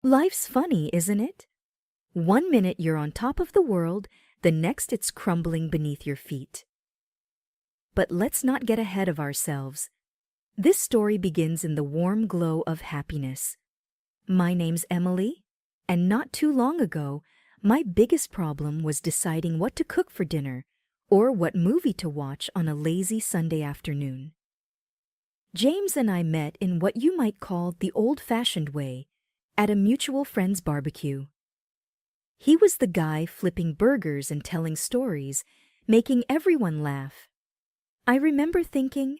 Life's funny, isn't it? One minute you're on top of the world, the next it's crumbling beneath your feet. But let's not get ahead of ourselves. This story begins in the warm glow of happiness. My name's Emily, and not too long ago, my biggest problem was deciding what to cook for dinner or what movie to watch on a lazy Sunday afternoon. James and I met in what you might call the old-fashioned way, at a mutual friend's barbecue. He was the guy flipping burgers and telling stories, making everyone laugh. I remember thinking,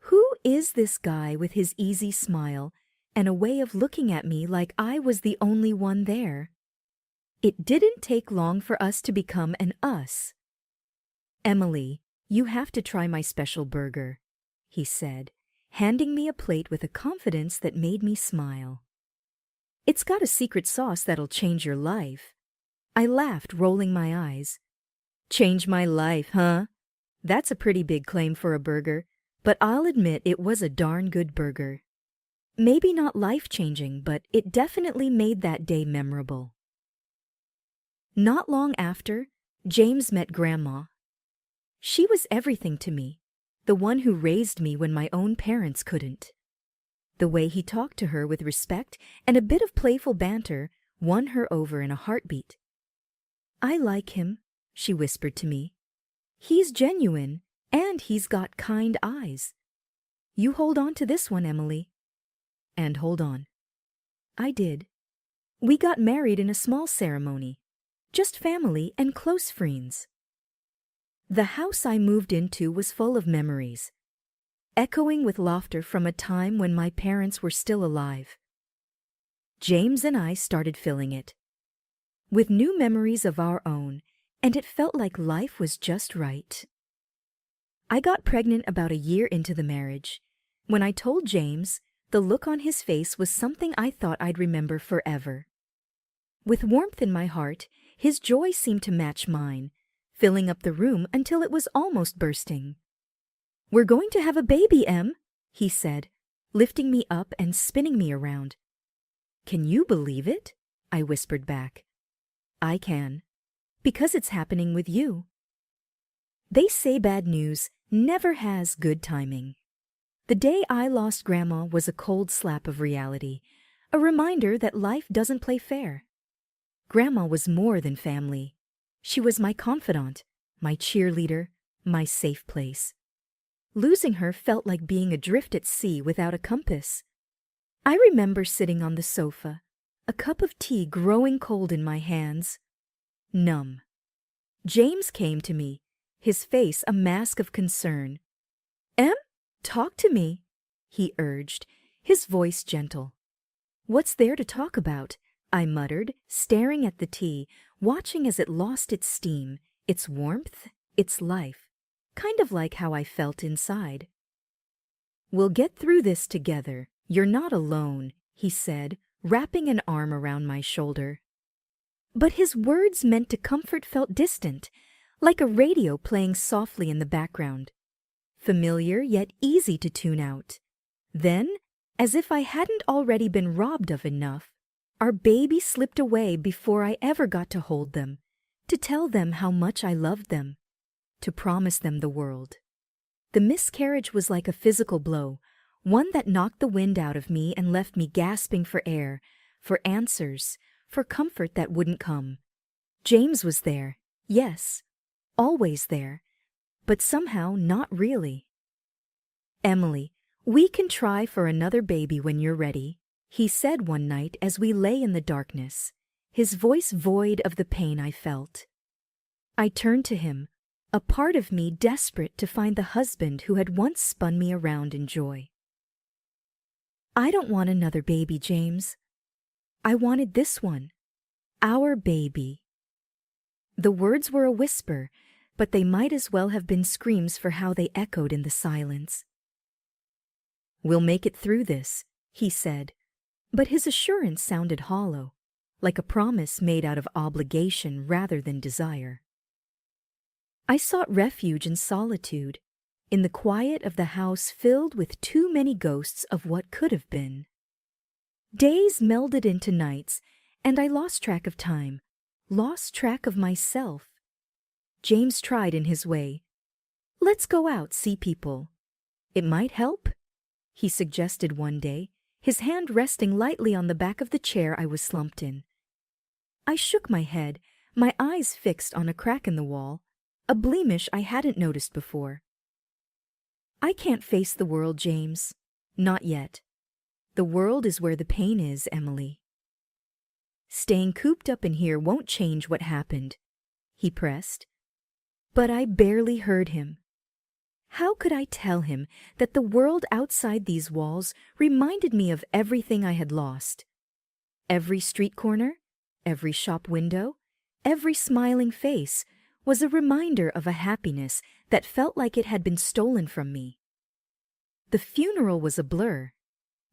who is this guy with his easy smile and a way of looking at me like I was the only one there? It didn't take long for us to become an us. "Emily, you have to try my special burger," he said, handing me a plate with a confidence that made me smile. "It's got a secret sauce that'll change your life." I laughed, rolling my eyes. "Change my life, huh? That's a pretty big claim for a burger, but I'll admit it was a darn good burger. Maybe not life-changing, but it definitely made that day memorable." Not long after, James met Grandma. She was everything to me, the one who raised me when my own parents couldn't. The way he talked to her with respect and a bit of playful banter won her over in a heartbeat. "I like him," she whispered to me. "He's genuine, and he's got kind eyes. You hold on to this one, Emily." And hold on. I did. We got married in a small ceremony, just family and close friends. The house I moved into was full of memories, echoing with laughter from a time when my parents were still alive. James and I started filling it with new memories of our own, and it felt like life was just right. I got pregnant about a year into the marriage. When I told James, the look on his face was something I thought I'd remember forever. With warmth in my heart, his joy seemed to match mine, filling up the room until it was almost bursting. "We're going to have a baby, Em," he said, lifting me up and spinning me around. "Can you believe it?" I whispered back. "I can, because it's happening with you." They say bad news never has good timing. The day I lost Grandma was a cold slap of reality, a reminder that life doesn't play fair. Grandma was more than family. She was my confidant, my cheerleader, my safe place. Losing her felt like being adrift at sea without a compass. I remember sitting on the sofa, a cup of tea growing cold in my hands, numb. James came to me, his face a mask of concern. "Em, talk to me," he urged, his voice gentle. "What's there to talk about?" I muttered, staring at the tea, watching as it lost its steam, its warmth, its life, kind of like how I felt inside. "We'll get through this together. You're not alone," he said, wrapping an arm around my shoulder. But his words meant to comfort felt distant, like a radio playing softly in the background. Familiar yet easy to tune out. Then, as if I hadn't already been robbed of enough, our baby slipped away before I ever got to hold them, to tell them how much I loved them, to promise them the world. The miscarriage was like a physical blow, one that knocked the wind out of me and left me gasping for air, for answers, for comfort that wouldn't come. James was there, yes, always there, but somehow not really. "Emily, we can try for another baby when you're ready," he said one night as we lay in the darkness, his voice void of the pain I felt. I turned to him, a part of me desperate to find the husband who had once spun me around in joy. "I don't want another baby, James. I wanted this one, our baby." The words were a whisper, but they might as well have been screams for how they echoed in the silence. "We'll make it through this," he said, but his assurance sounded hollow, like a promise made out of obligation rather than desire. I sought refuge in solitude, in the quiet of the house filled with too many ghosts of what could have been. Days melded into nights, and I lost track of time, lost track of myself. James tried in his way. "Let's go out, see people. It might help," he suggested one day, his hand resting lightly on the back of the chair I was slumped in. I shook my head, my eyes fixed on a crack in the wall, a blemish I hadn't noticed before. "I can't face the world, James. Not yet. The world is where the pain is, Emily." "Staying cooped up in here won't change what happened," he pressed. But I barely heard him. How could I tell him that the world outside these walls reminded me of everything I had lost? Every street corner, every shop window, every smiling face was a reminder of a happiness that felt like it had been stolen from me. The funeral was a blur.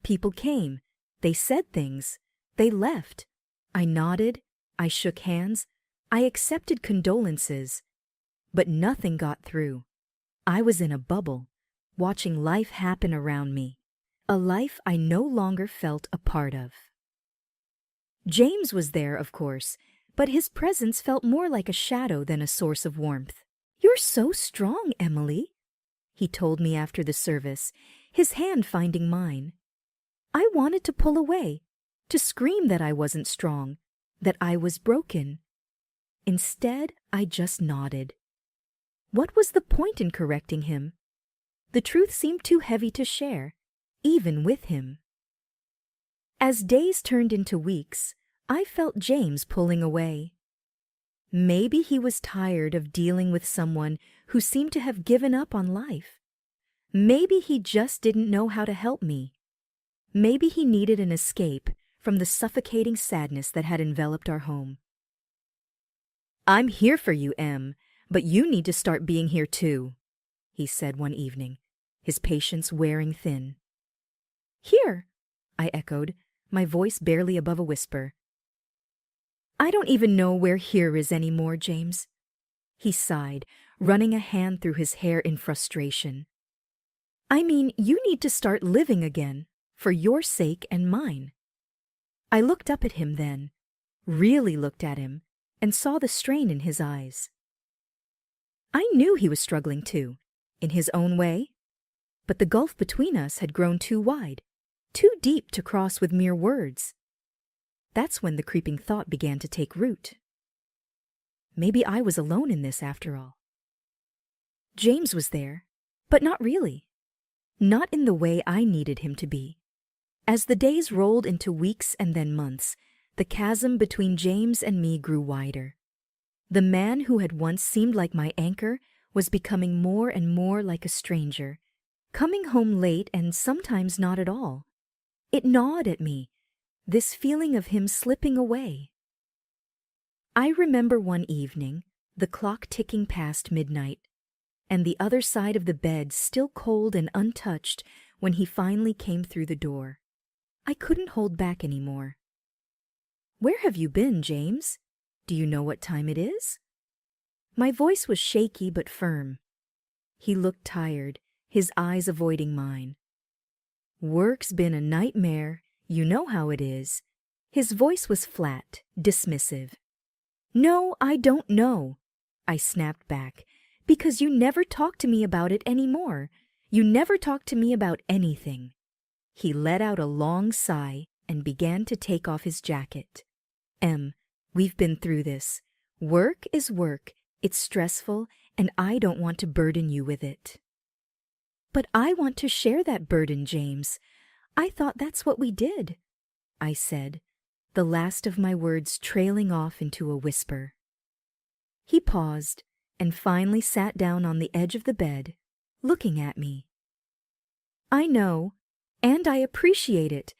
People came, they said things, they left. I nodded, I shook hands, I accepted condolences, but nothing got through. I was in a bubble, watching life happen around me, a life I no longer felt a part of. James was there, of course, but his presence felt more like a shadow than a source of warmth. "You're so strong, Emily," he told me after the service, his hand finding mine. I wanted to pull away, to scream that I wasn't strong, that I was broken. Instead, I just nodded. What was the point in correcting him? The truth seemed too heavy to share, even with him. As days turned into weeks, I felt James pulling away. Maybe he was tired of dealing with someone who seemed to have given up on life. Maybe he just didn't know how to help me. Maybe he needed an escape from the suffocating sadness that had enveloped our home. "I'm here for you, Em, but you need to start being here too," he said one evening, his patience wearing thin. "Here," I echoed, my voice barely above a whisper. "I don't even know where here is anymore, James." He sighed, running a hand through his hair in frustration. "I mean, you need to start living again, for your sake and mine." I looked up at him then, really looked at him, and saw the strain in his eyes. I knew he was struggling too, in his own way, but the gulf between us had grown too wide, too deep to cross with mere words. That's when the creeping thought began to take root. Maybe I was alone in this after all. James was there, but not really. Not in the way I needed him to be. As the days rolled into weeks and then months, the chasm between James and me grew wider. The man who had once seemed like my anchor was becoming more and more like a stranger, coming home late and sometimes not at all. It gnawed at me, this feeling of him slipping away. I remember one evening, the clock ticking past midnight, and the other side of the bed still cold and untouched when he finally came through the door. I couldn't hold back anymore. "Where have you been, James? Do you know what time it is?" My voice was shaky but firm. He looked tired, his eyes avoiding mine. "Work's been a nightmare, you know how it is." His voice was flat, dismissive. "No, I don't know," I snapped back, "because you never talk to me about it anymore. You never talk to me about anything." He let out a long sigh and began to take off his jacket. "Em, we've been through this. Work is work. It's stressful, and I don't want to burden you with it." "But I want to share that burden, James. I thought that's what we did," I said, the last of my words trailing off into a whisper. He paused and finally sat down on the edge of the bed, looking at me. "I know, and I appreciate it,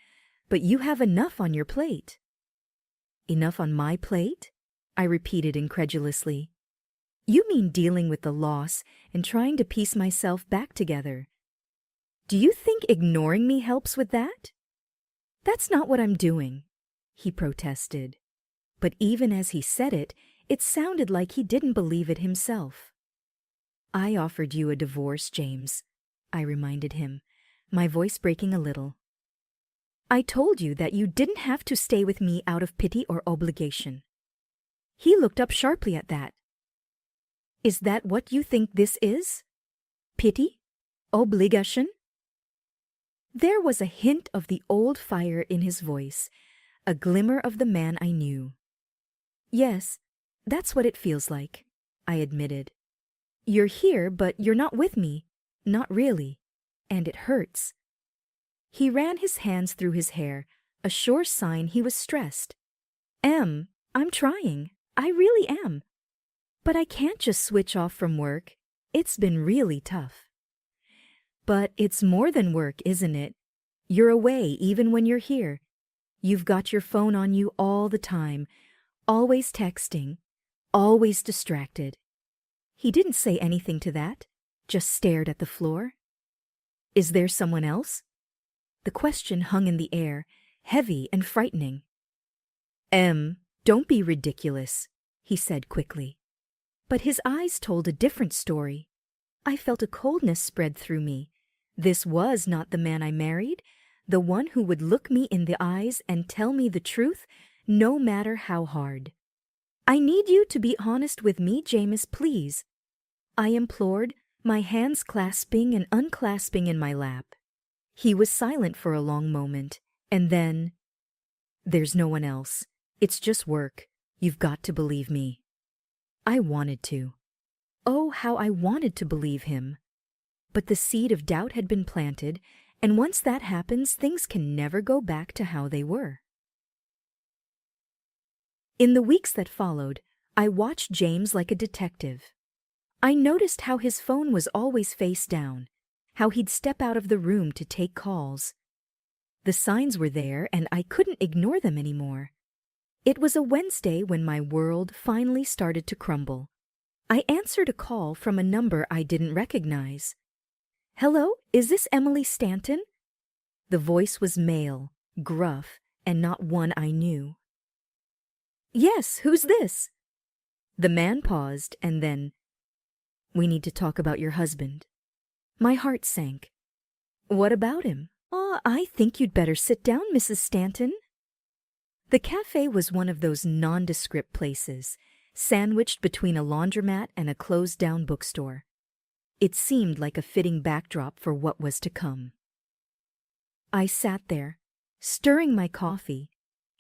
but you have enough on your plate." "Enough on my plate?" I repeated incredulously. "You mean dealing with the loss and trying to piece myself back together. Do you think ignoring me helps with that?" "That's not what I'm doing," he protested. But even as he said it, it sounded like he didn't believe it himself. "I offered you a divorce, James," I reminded him, my voice breaking a little. I told you that you didn't have to stay with me out of pity or obligation. He looked up sharply at that. Is that what you think this is? Pity? Obligation? There was a hint of the old fire in his voice, a glimmer of the man I knew. Yes, that's what it feels like, I admitted. You're here, but you're not with me. Not really. And it hurts. He ran his hands through his hair, a sure sign he was stressed. I'm trying. I really am. But I can't just switch off from work. It's been really tough. But it's more than work, isn't it? You're away even when you're here. You've got your phone on you all the time, always texting, always distracted. He didn't say anything to that, just stared at the floor. Is there someone else? The question hung in the air, heavy and frightening. Don't be ridiculous, he said quickly. But his eyes told a different story. I felt a coldness spread through me. This was not the man I married, the one who would look me in the eyes and tell me the truth, no matter how hard. I need you to be honest with me, James, please. I implored, my hands clasping and unclasping in my lap. He was silent for a long moment, and then, There's no one else. It's just work. You've got to believe me. I wanted to. Oh, how I wanted to believe him. But the seed of doubt had been planted, and once that happens, things can never go back to how they were. In the weeks that followed, I watched James like a detective. I noticed how his phone was always face down, how he'd step out of the room to take calls. The signs were there, and I couldn't ignore them anymore. It was a Wednesday when my world finally started to crumble. I answered a call from a number I didn't recognize. Hello, is this Emily Stanton? The voice was male, gruff, and not one I knew. Yes, who's this? The man paused and then, We need to talk about your husband. My heart sank. What about him? I think you'd better sit down, Mrs. Stanton. The cafe was one of those nondescript places, sandwiched between a laundromat and a closed-down bookstore. It seemed like a fitting backdrop for what was to come. I sat there, stirring my coffee,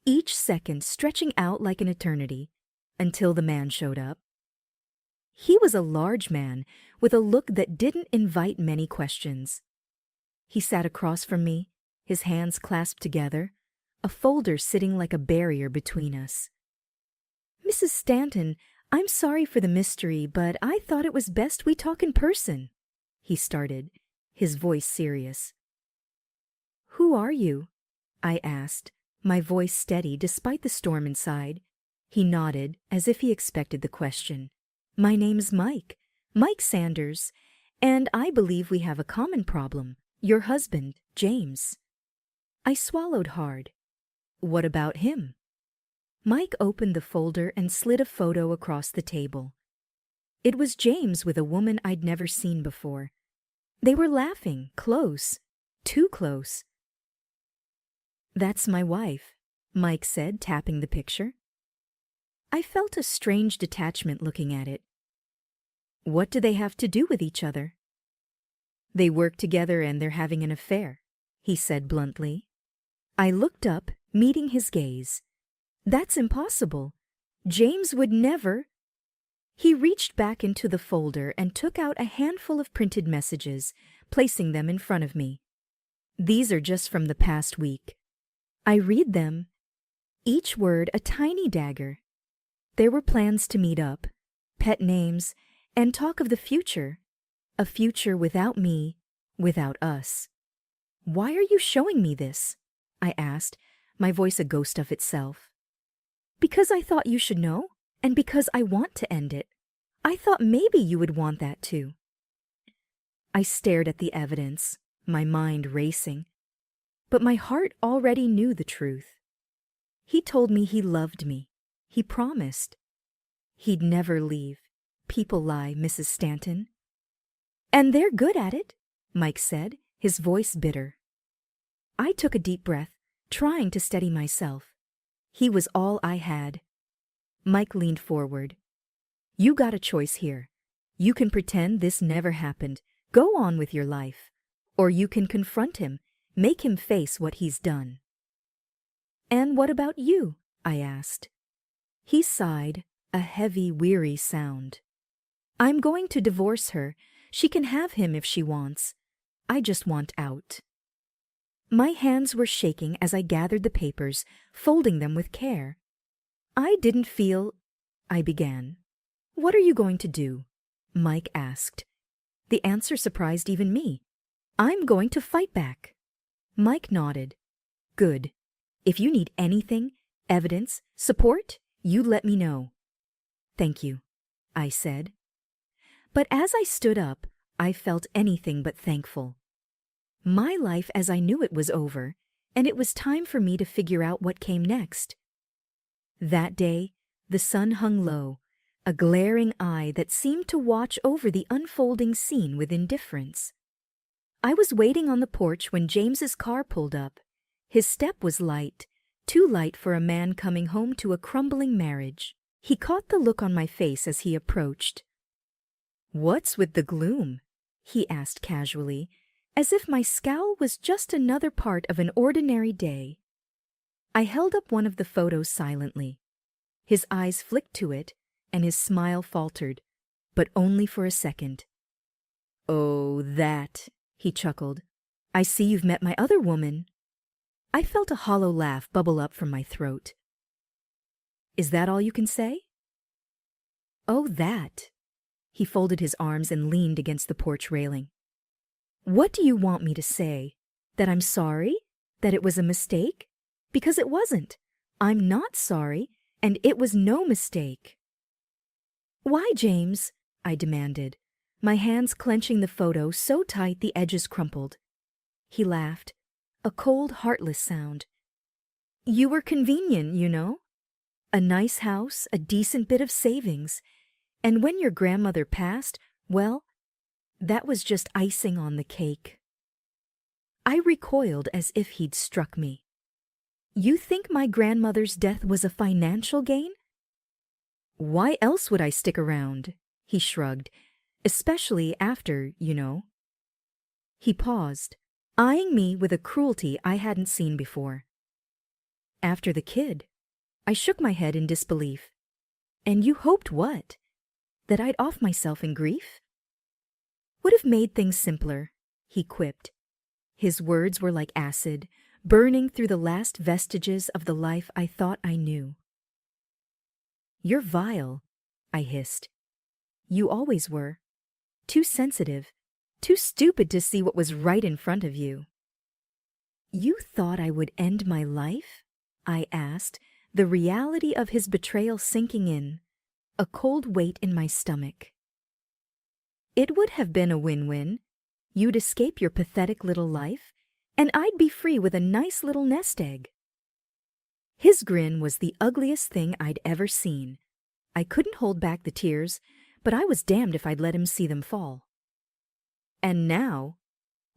each second stretching out like an eternity, until the man showed up. He was a large man with a look that didn't invite many questions. He sat across from me, his hands clasped together, a folder sitting like a barrier between us. Mrs. Stanton, I'm sorry for the mystery, but I thought it was best we talk in person, he started, his voice serious. Who are you? I asked, my voice steady despite the storm inside. He nodded, as if he expected the question. My name's Mike Sanders, and I believe we have a common problem, your husband, James. I swallowed hard. What about him? Mike opened the folder and slid a photo across the table. It was James with a woman I'd never seen before. They were laughing, close, too close. That's my wife, Mike said, tapping the picture. I felt a strange detachment looking at it. What do they have to do with each other? They work together and they're having an affair, he said bluntly. I looked up, meeting his gaze. That's impossible. James would never. He reached back into the folder and took out a handful of printed messages, placing them in front of me. These are just from the past week. I read them, each word a tiny dagger. There were plans to meet up, pet names, and talk of the future. A future without me, without us. Why are you showing me this? I asked, my voice a ghost of itself. Because I thought you should know, and because I want to end it. I thought maybe you would want that too. I stared at the evidence, my mind racing. But my heart already knew the truth. He told me he loved me. He promised. He'd never leave. People lie, Mrs. Stanton. And they're good at it, Mike said, his voice bitter. I took a deep breath, trying to steady myself. He was all I had. Mike leaned forward. You got a choice here. You can pretend this never happened, go on with your life. Or you can confront him, make him face what he's done. And what about you? I asked. He sighed, a heavy, weary sound. I'm going to divorce her. She can have him if she wants. I just want out. My hands were shaking as I gathered the papers, folding them with care. I didn't feel... I began. What are you going to do? Mike asked. The answer surprised even me. I'm going to fight back. Mike nodded. Good. If you need anything, evidence, support, you let me know. Thank you, I said. But as I stood up, I felt anything but thankful. My life as I knew it was over, and it was time for me to figure out what came next. That day, the sun hung low, a glaring eye that seemed to watch over the unfolding scene with indifference. I was waiting on the porch when James's car pulled up. His step was light, too light for a man coming home to a crumbling marriage. He caught the look on my face as he approached. What's with the gloom? He asked casually, as if my scowl was just another part of an ordinary day. I held up one of the photos silently. His eyes flicked to it, and his smile faltered, but only for a second. Oh, that, he chuckled. I see you've met my other woman. I felt a hollow laugh bubble up from my throat. Is that all you can say? Oh, that. He folded his arms and leaned against the porch railing. What do you want me to say? That I'm sorry? That it was a mistake? Because it wasn't. I'm not sorry, and it was no mistake. Why, James? I demanded, my hands clenching the photo so tight the edges crumpled. He laughed, a cold, heartless sound. You were convenient, you know. A nice house, a decent bit of savings. And when your grandmother passed, well, that was just icing on the cake. I recoiled as if he'd struck me. You think my grandmother's death was a financial gain? Why else would I stick around? He shrugged, especially after, you know. He paused, eyeing me with a cruelty I hadn't seen before. After the kid. I shook my head in disbelief. And you hoped what? That I'd off myself in grief? Would have made things simpler, he quipped. His words were like acid, burning through the last vestiges of the life I thought I knew. You're vile, I hissed. You always were. Too sensitive, too stupid to see what was right in front of you. You thought I would end my life? I asked, the reality of his betrayal sinking in, a cold weight in my stomach. It would have been a win-win. You'd escape your pathetic little life, and I'd be free with a nice little nest egg. His grin was the ugliest thing I'd ever seen. I couldn't hold back the tears, but I was damned if I'd let him see them fall. And now,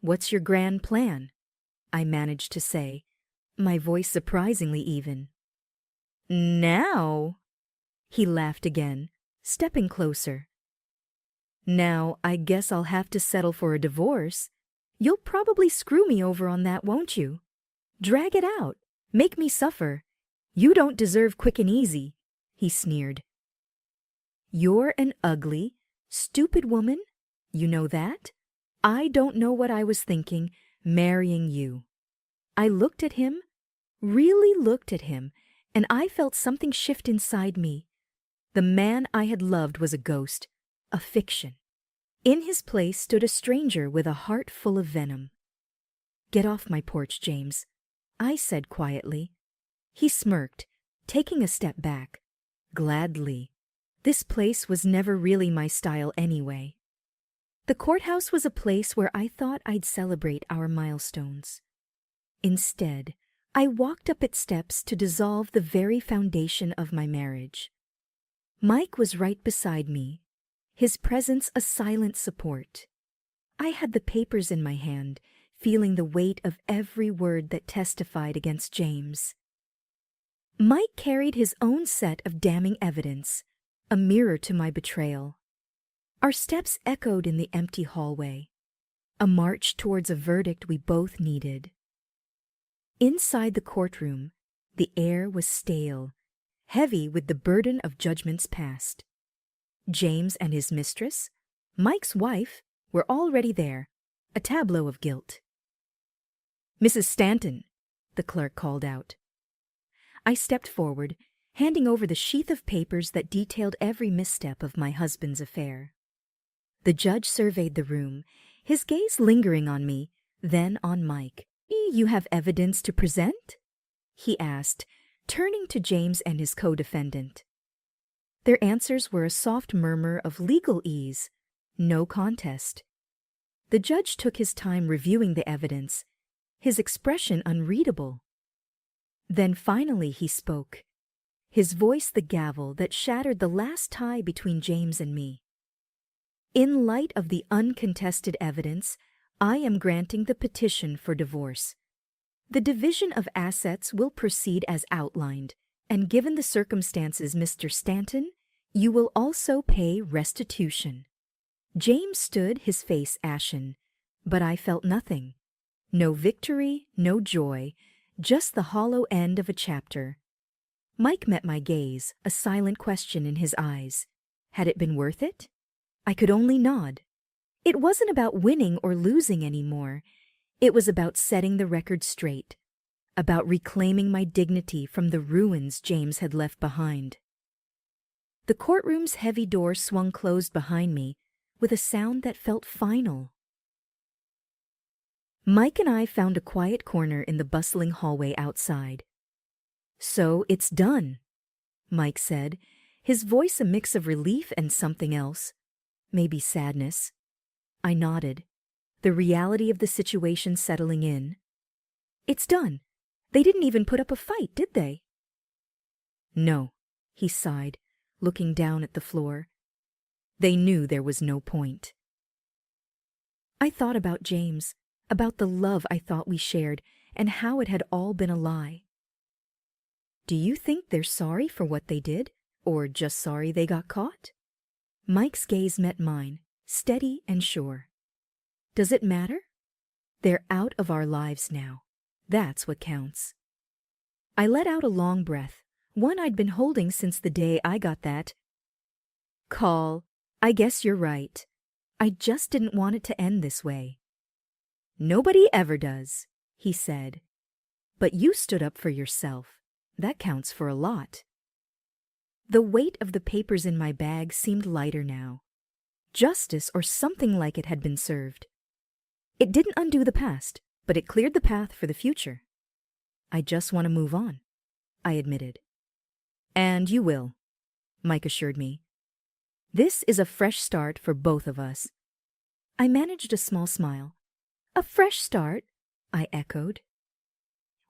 what's your grand plan? I managed to say, my voice surprisingly even. Now? He laughed again, stepping closer. Now, I guess I'll have to settle for a divorce. You'll probably screw me over on that, won't you? Drag it out. Make me suffer. You don't deserve quick and easy, he sneered. You're an ugly, stupid woman. You know that? I don't know what I was thinking, marrying you. I looked at him, really looked at him, and I felt something shift inside me. The man I had loved was a ghost, a fiction. In his place stood a stranger with a heart full of venom. Get off my porch, James, I said quietly. He smirked, taking a step back. Gladly. This place was never really my style anyway. The courthouse was a place where I thought I'd celebrate our milestones. Instead, I walked up its steps to dissolve the very foundation of my marriage. Mike was right beside me, his presence a silent support. I had the papers in my hand, feeling the weight of every word that testified against James. Mike carried his own set of damning evidence, a mirror to my betrayal. Our steps echoed in the empty hallway, a march towards a verdict we both needed. Inside the courtroom, the air was stale, heavy with the burden of judgments past. James and his mistress, Mike's wife, were already there, a tableau of guilt. "Mrs. Stanton," the clerk called out. I stepped forward, handing over the sheath of papers that detailed every misstep of my husband's affair. The judge surveyed the room, his gaze lingering on me, then on Mike. "You have evidence to present?" he asked, turning to James and his co-defendant. Their answers were a soft murmur of legal ease, no contest. The judge took his time reviewing the evidence, his expression unreadable. Then finally he spoke, his voice the gavel that shattered the last tie between James and me. "In light of the uncontested evidence, I am granting the petition for divorce. The division of assets will proceed as outlined, and given the circumstances, Mr. Stanton, you will also pay restitution." James stood, his face ashen, but I felt nothing. No victory, no joy, just the hollow end of a chapter. Mike met my gaze, a silent question in his eyes. Had it been worth it? I could only nod. It wasn't about winning or losing anymore. It was about setting the record straight, about reclaiming my dignity from the ruins James had left behind. The courtroom's heavy door swung closed behind me with a sound that felt final. Mike and I found a quiet corner in the bustling hallway outside. "So it's done," Mike said, his voice a mix of relief and something else, maybe sadness. I nodded, the reality of the situation settling in. "It's done. They didn't even put up a fight, did they?" "No," he sighed, looking down at the floor. "They knew there was no point." I thought about James, about the love I thought we shared, and how it had all been a lie. "Do you think they're sorry for what they did, or just sorry they got caught?" Mike's gaze met mine, steady and sure. "Does it matter? They're out of our lives now. That's what counts." I let out a long breath, one I'd been holding since the day I got that call. "I guess you're right. I just didn't want it to end this way." "Nobody ever does," he said. "But you stood up for yourself. That counts for a lot." The weight of the papers in my bag seemed lighter now. Justice or something like it had been served. It didn't undo the past, but it cleared the path for the future. "I just want to move on," I admitted. "And you will," Mike assured me. "This is a fresh start for both of us." I managed a small smile. "A fresh start?" I echoed.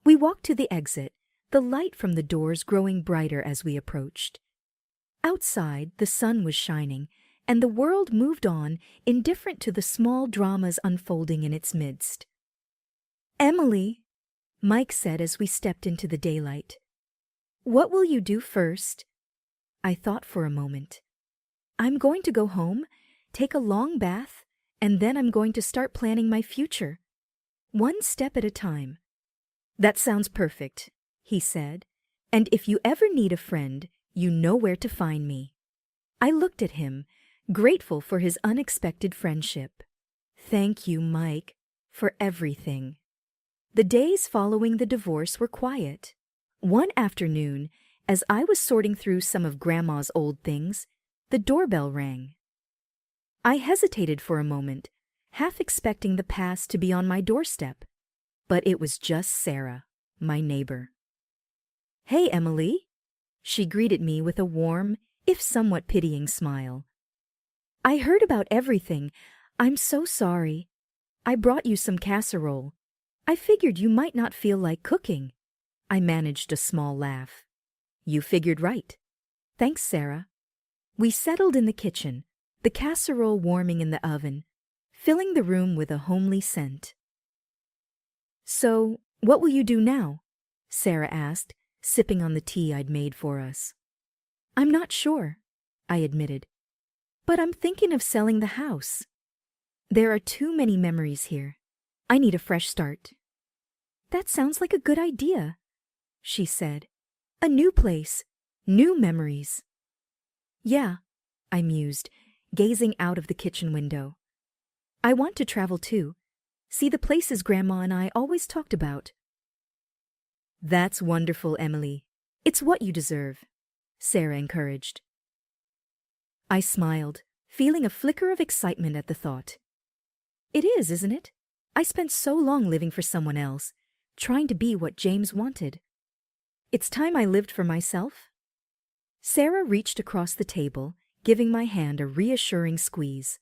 We walked to the exit, the light from the doors growing brighter as we approached. Outside, the sun was shining, and the world moved on, indifferent to the small dramas unfolding in its midst. "Emily," Mike said as we stepped into the daylight, "what will you do first?" I thought for a moment. "I'm going to go home, take a long bath, and then I'm going to start planning my future. One step at a time." "That sounds perfect," he said. "And if you ever need a friend, you know where to find me." I looked at him, grateful for his unexpected friendship. Thank you, Mike, for everything. The days following the divorce were quiet. One afternoon, as I was sorting through some of Grandma's old things, the doorbell rang. I hesitated for a moment, half expecting the past to be on my doorstep. But it was just Sarah, my neighbor. "Hey, Emily," she greeted me with a warm, if somewhat pitying smile. "I heard about everything. I'm so sorry. I brought you some casserole. I figured you might not feel like cooking." I managed a small laugh. "You figured right. Thanks, Sarah." We settled in the kitchen, the casserole warming in the oven, filling the room with a homely scent. So, what will you do now? Sarah asked, sipping on the tea I'd made for us. I'm not sure, I admitted. But I'm thinking of selling the house. There are too many memories here. I need a fresh start. That sounds like a good idea, she said. A new place, new memories. Yeah, I mused, gazing out of the kitchen window. I want to travel too, see the places Grandma and I always talked about. That's wonderful, Emily. It's what you deserve, Sarah encouraged. I smiled, feeling a flicker of excitement at the thought. It is, isn't it? I spent so long living for someone else, trying to be what James wanted. It's time I lived for myself. Sarah reached across the table, giving my hand a reassuring squeeze.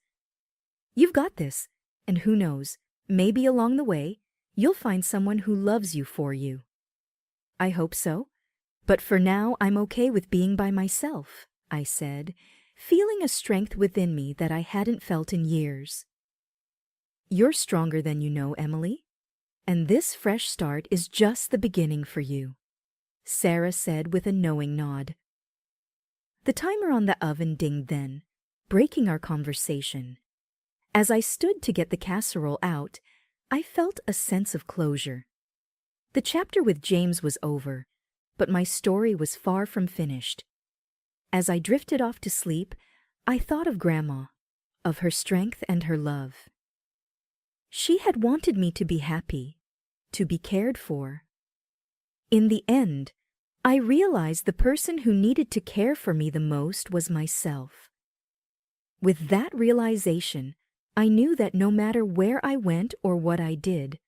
You've got this, and who knows, maybe along the way, you'll find someone who loves you for you. I hope so, but for now I'm okay with being by myself, I said, feeling a strength within me that I hadn't felt in years. You're stronger than you know, Emily, and this fresh start is just the beginning for you, Sarah said with a knowing nod. The timer on the oven dinged then, breaking our conversation. As I stood to get the casserole out, I felt a sense of closure. The chapter with James was over, but my story was far from finished. As I drifted off to sleep, I thought of Grandma, of her strength and her love. She had wanted me to be happy, to be cared for. In the end, I realized the person who needed to care for me the most was myself. With that realization, I knew that no matter where I went or what I did,